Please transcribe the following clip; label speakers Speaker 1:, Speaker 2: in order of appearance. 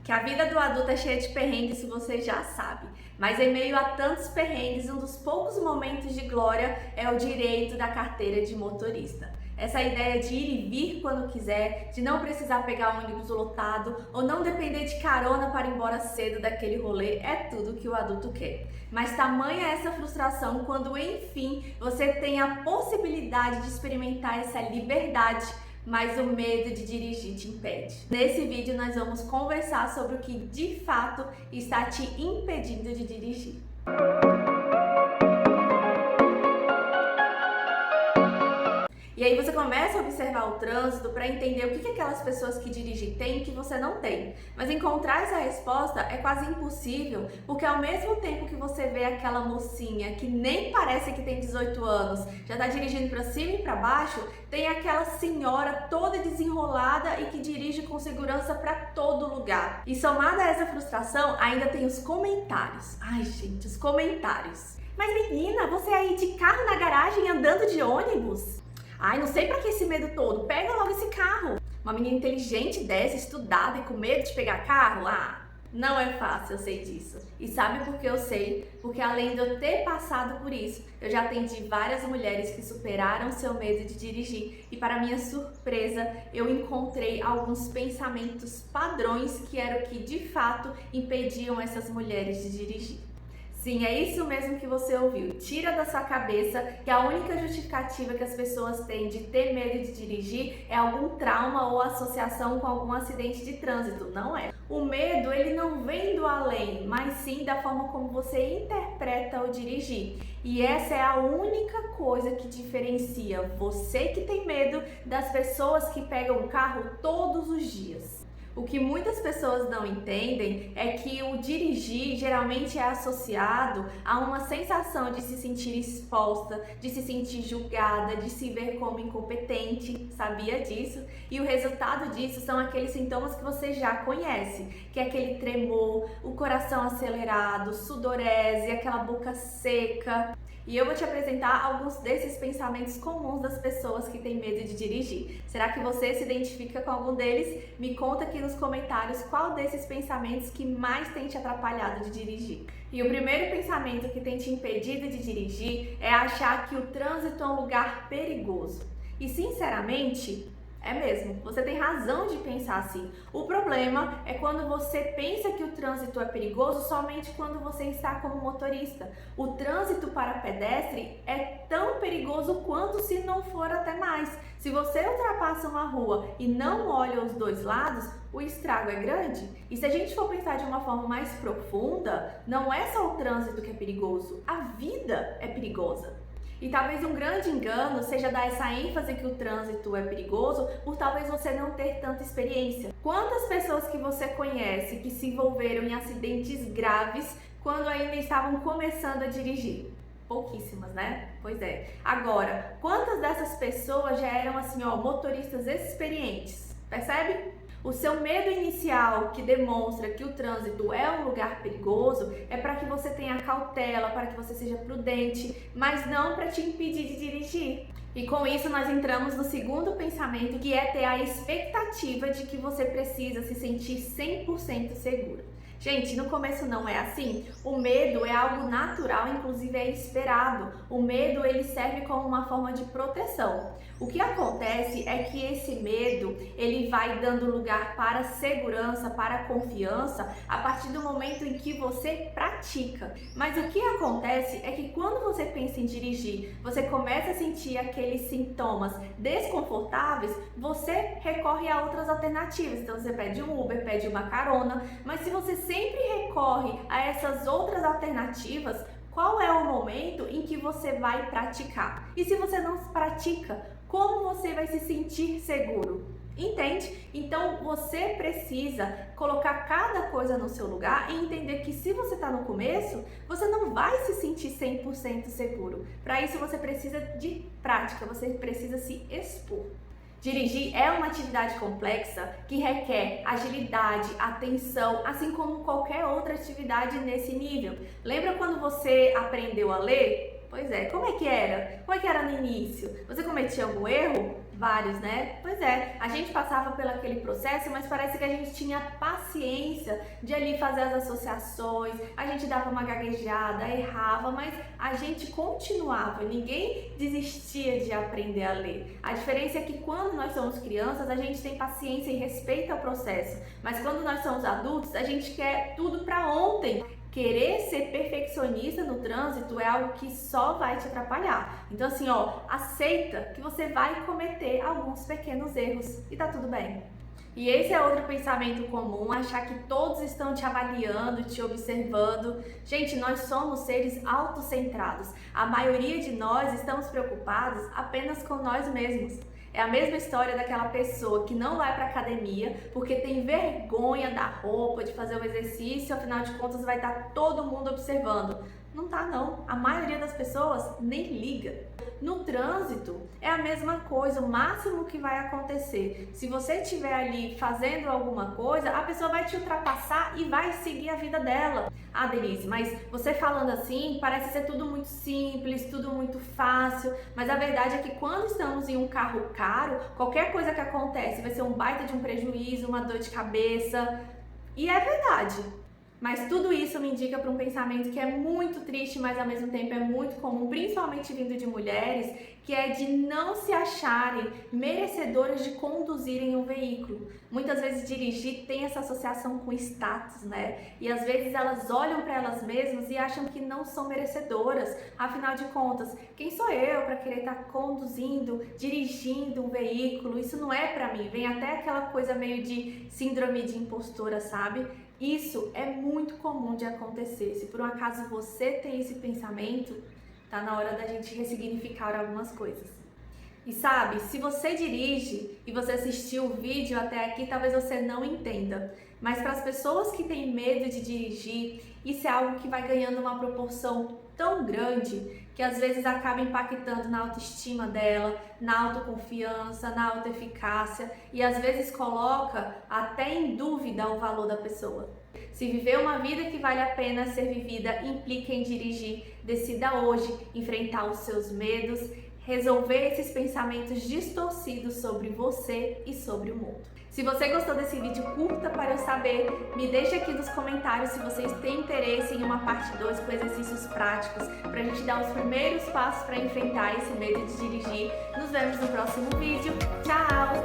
Speaker 1: Que a vida do adulto é cheia de perrengues, isso você já sabe. Mas em meio a tantos perrengues, um dos poucos momentos de glória é o direito da carteira de motorista. Essa ideia de ir e vir quando quiser, de não precisar pegar ônibus lotado ou não depender de carona para ir embora cedo daquele rolê, é tudo que o adulto quer. Mas tamanha é essa frustração quando, enfim, você tem a possibilidade de experimentar essa liberdade, mas o medo de dirigir te impede. Nesse vídeo nós vamos conversar sobre o que de fato está te impedindo de dirigir. E aí você começa a observar o trânsito para entender o que aquelas pessoas que dirigem têm que você não tem. Mas encontrar essa resposta é quase impossível, porque ao mesmo tempo que você vê aquela mocinha que nem parece que tem 18 anos, já está dirigindo para cima e para baixo, tem aquela senhora toda desenrolada e que dirige com segurança para todo lugar. E somada a essa frustração, ainda tem os comentários. Ai, gente, os comentários. Mas menina, você aí de carro na garagem andando de ônibus? Ai, não sei pra que esse medo todo, pega logo esse carro. Uma menina inteligente dessa, estudada e com medo de pegar carro? Ah, não é fácil, eu sei disso. E sabe por que eu sei? Porque além de eu ter passado por isso, eu já atendi várias mulheres que superaram seu medo de dirigir e, para minha surpresa, eu encontrei alguns pensamentos padrões que eram o que de fato impediam essas mulheres de dirigir. Sim, é isso mesmo que você ouviu. Tira da sua cabeça que a única justificativa que as pessoas têm de ter medo de dirigir é algum trauma ou associação com algum acidente de trânsito. Não é. O medo, ele não vem do além, mas sim da forma como você interpreta o dirigir. E essa é a única coisa que diferencia você que tem medo das pessoas que pegam o carro todos os dias. O que muitas pessoas não entendem é que o dirigir geralmente é associado a uma sensação de se sentir exposta, de se sentir julgada, de se ver como incompetente, sabia disso? E o resultado disso são aqueles sintomas que você já conhece, que é aquele tremor, o coração acelerado, sudorese, aquela boca seca. E eu vou te apresentar alguns desses pensamentos comuns das pessoas que têm medo de dirigir. Será que você se identifica com algum deles? Me conta aqui nos comentários qual desses pensamentos que mais tem te atrapalhado de dirigir. E o primeiro pensamento que tem te impedido de dirigir é achar que o trânsito é um lugar perigoso. E sinceramente, é mesmo, você tem razão de pensar assim. O problema é quando você pensa que o trânsito é perigoso somente quando você está como motorista. O trânsito para pedestre é tão perigoso quanto, se não for até mais. Se você ultrapassa uma rua e não olha os dois lados, o estrago é grande. E se a gente for pensar de uma forma mais profunda, não é só o trânsito que é perigoso, a vida é perigosa. E talvez um grande engano seja dar essa ênfase que o trânsito é perigoso por talvez você não ter tanta experiência. Quantas pessoas que você conhece que se envolveram em acidentes graves quando ainda estavam começando a dirigir? Pouquíssimas, né? Pois é. Agora, quantas dessas pessoas já eram assim, motoristas experientes? Percebe? O seu medo inicial, que demonstra que o trânsito é um lugar perigoso, é para que você tenha cautela, para que você seja prudente, mas não para te impedir de dirigir. E com isso nós entramos no segundo pensamento, que é ter a expectativa de que você precisa se sentir 100% segura. Gente, no começo não é assim. O medo é algo natural, inclusive é esperado. O medo, ele serve como uma forma de proteção. O que acontece é que esse medo, ele vai dando lugar para a segurança, para a confiança, a partir do momento em que você pratica. Mas o que acontece é que quando você pensa em dirigir, você começa a sentir aqueles sintomas desconfortáveis, você recorre a outras alternativas. Então você pede um Uber, pede uma carona, mas se você sempre recorre a essas outras alternativas, qual é o momento em que você vai praticar? E se você não pratica, como você vai se sentir seguro? Entende? Então você precisa colocar cada coisa no seu lugar e entender que se você está no começo, você não vai se sentir 100% seguro. Para isso você precisa de prática, você precisa se expor. Dirigir é uma atividade complexa que requer agilidade, atenção, assim como qualquer outra atividade nesse nível. Lembra quando você aprendeu a ler? Pois é, como é que era? Como é que era no início? Você cometia algum erro? Vários, né? Pois é, a gente passava por aquele processo, mas parece que a gente tinha paciência de ali fazer as associações, a gente dava uma gaguejada, errava, mas a gente continuava, ninguém desistia de aprender a ler. A diferença é que quando nós somos crianças, a gente tem paciência e respeita o processo, mas quando nós somos adultos, a gente quer tudo para ontem. Querer ser perfeccionista no trânsito é algo que só vai te atrapalhar. Então assim, aceita que você vai cometer alguns pequenos erros e tá tudo bem. E esse é outro pensamento comum, achar que todos estão te avaliando, te observando. Gente, nós somos seres autocentrados. A maioria de nós estamos preocupados apenas com nós mesmos. É a mesma história daquela pessoa que não vai para academia porque tem vergonha da roupa, de fazer o exercício, afinal de contas vai estar todo mundo observando. Não tá não, a maioria das pessoas nem liga. No trânsito é a mesma coisa, o máximo que vai acontecer, se você estiver ali fazendo alguma coisa, a pessoa vai te ultrapassar e vai seguir a vida dela. Ah, Denise, mas você falando assim, parece ser tudo muito simples, tudo muito fácil, mas a verdade é que quando estamos em um carro caro, qualquer coisa que acontece vai ser um baita de um prejuízo, uma dor de cabeça, e é verdade. Mas tudo isso me indica para um pensamento que é muito triste, mas ao mesmo tempo é muito comum, principalmente vindo de mulheres, que é de não se acharem merecedoras de conduzirem um veículo. Muitas vezes dirigir tem essa associação com status, né? E às vezes elas olham para elas mesmas e acham que não são merecedoras. Afinal de contas, quem sou eu para querer estar conduzindo, dirigindo um veículo? Isso não é para mim. Vem até aquela coisa meio de síndrome de impostora, sabe? Isso é muito comum de acontecer. Se por um acaso você tem esse pensamento, tá na hora da gente ressignificar algumas coisas. E sabe, se você dirige e você assistiu o vídeo até aqui, talvez você não entenda. Mas para as pessoas que têm medo de dirigir, isso é algo que vai ganhando uma proporção tão grande que às vezes acaba impactando na autoestima dela, na autoconfiança, na autoeficácia e às vezes coloca até em dúvida o valor da pessoa. Se viver uma vida que vale a pena ser vivida implica em dirigir, decida hoje enfrentar os seus medos, resolver esses pensamentos distorcidos sobre você e sobre o mundo. Se você gostou desse vídeo, curta para eu saber, me deixe aqui nos comentários se vocês têm interesse em uma parte 2 com exercícios práticos, para a gente dar os primeiros passos para enfrentar esse medo de dirigir. Nos vemos no próximo vídeo. Tchau!